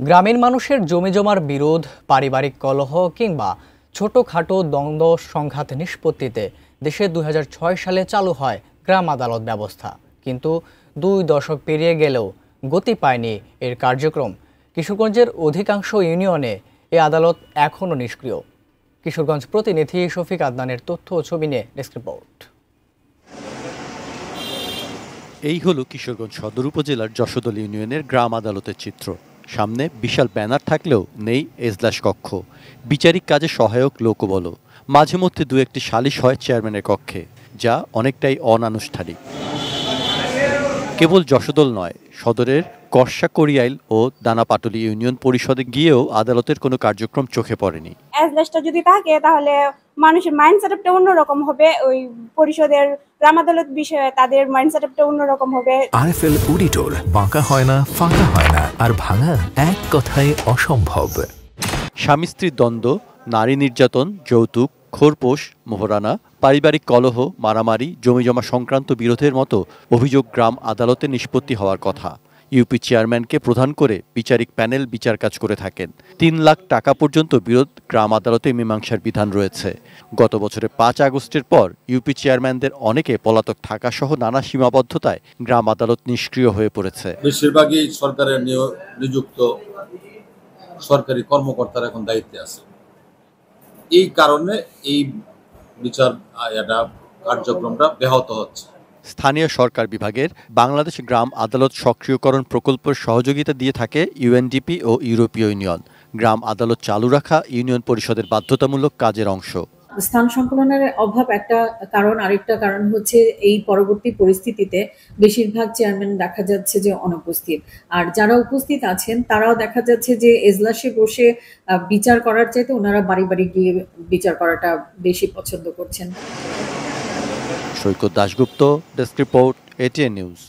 গ্রামের মানুষের জমিজমার বিরোধ, পারিবারিক কলহ কিংবা ছোটখাটো দ্বন্দ্ব সংঘাত নিষ্পত্তিতে দেশে ২০০৬ সালে চালু হয় গ্রাম আদালত ব্যবস্থা। কিন্তু ২ দশক পেরিয়ে গেলেও গতি পায়নি এর কার্যক্রম। কিশোরগঞ্জের অধিকাংশ ইউনিয়নে এ আদালত এখনও নিষ্ক্রিয়। কিশোরগঞ্জ প্রতিনিধি শফিক আদনানের তথ্য ও ছবি নিয়ে ডেস্ক রিপোর্ট। এই হলো কিশোরগঞ্জ সদর উপজেলার যশোদল ইউনিয়নের গ্রাম আদালতের চিত্র। সামনে বিশাল ব্যানার থাকলেও নেই এজলাস কক্ষ, বিচারিক কাজে সহায়ক লোকবল। মাঝে মধ্যে দু একটি সালিশ হয় চেয়ারম্যানের কক্ষে, যা অনেকটাই অনানুষ্ঠানিক। কেবল যশোদল নয়, সদরের কর্ষা করিয়াইল ও দানাপাটলি ইউনিয়ন পরিষদে গিয়েও আদালতের কোনো কার্যক্রম চোখে পড়েনি। এজলাসটা যদি থাকে তাহলে মানুষের মাইন্ড সেটআপটা অন্যরকম হবে, ওই পরিষদের গ্রাম আদালত বিষয়ে তাদের মাইন্ড সেটআপটা অন্যরকম হবে। আরএফএল অডিটর, বাঁকা হয় না, ফাঁকা হয় না, আর ভাঙা এক কথায় অসম্ভব। স্বামী স্ত্রীর দ্বন্দ্ব, নারী নির্যাতন, যৌতুক, খোরপোশ, মোহরানা, পারিবারিক কলহ, মারামারি, জমিজমা সংক্রান্ত বিরোধের মতো অভিযোগ গ্রাম আদালতে নিষ্পত্তি হওয়ার কথা। ইউপি চেয়ারম্যানকে প্রধান করে বিচারিক প্যানেল বিচার কাজ করে থাকেন। ৩ লাখ টাকা পর্যন্ত বিরোধ গ্রাম আদালতে মীমাংসার বিধান রয়েছে। গত বছরের ৫ আগস্টের পর ইউপি চেয়ারম্যানদের অনেকে পলাতক থাকা সহ নানা সীমাবদ্ধতায় গ্রাম আদালত নিষ্ক্রিয় হয়ে পড়েছে। বেশিরভাগই সরকারের নিযুক্ত সরকারি কর্মকর্তারা এখন দায়িত্বে আছে। এই কারণে এই বিচার কার্যক্রমটা ব্যাহত হচ্ছে। স্থানীয় সরকার বিভাগের বাংলাদেশ গ্রাম আদালত সক্রিয়করণ প্রকল্পের সহযোগিতা দিয়ে থাকে ইউএনডিপি ও ইউরোপীয় ইউনিয়ন। গ্রাম আদালত চালু রাখা ইউনিয়ন পরিষদের বাধ্যতামূলক কাজের অংশ। স্থান সংকুলনের অভাব একটা কারণ, আরেকটা কারণ হচ্ছে এই পরবর্তী পরিস্থিতিতে বেশিরভাগ চেয়ারম্যান দেখা যাচ্ছে যে অনুপস্থিত, আর যারা উপস্থিত আছেন তারাও দেখা যাচ্ছে যে এজলাসে বসে বিচার করার চাইতে ওনারা বাড়ি বাড়ি গিয়ে বিচার করাটা বেশি পছন্দ করছেন। Saikat Dasgupta, desk report, ATN news.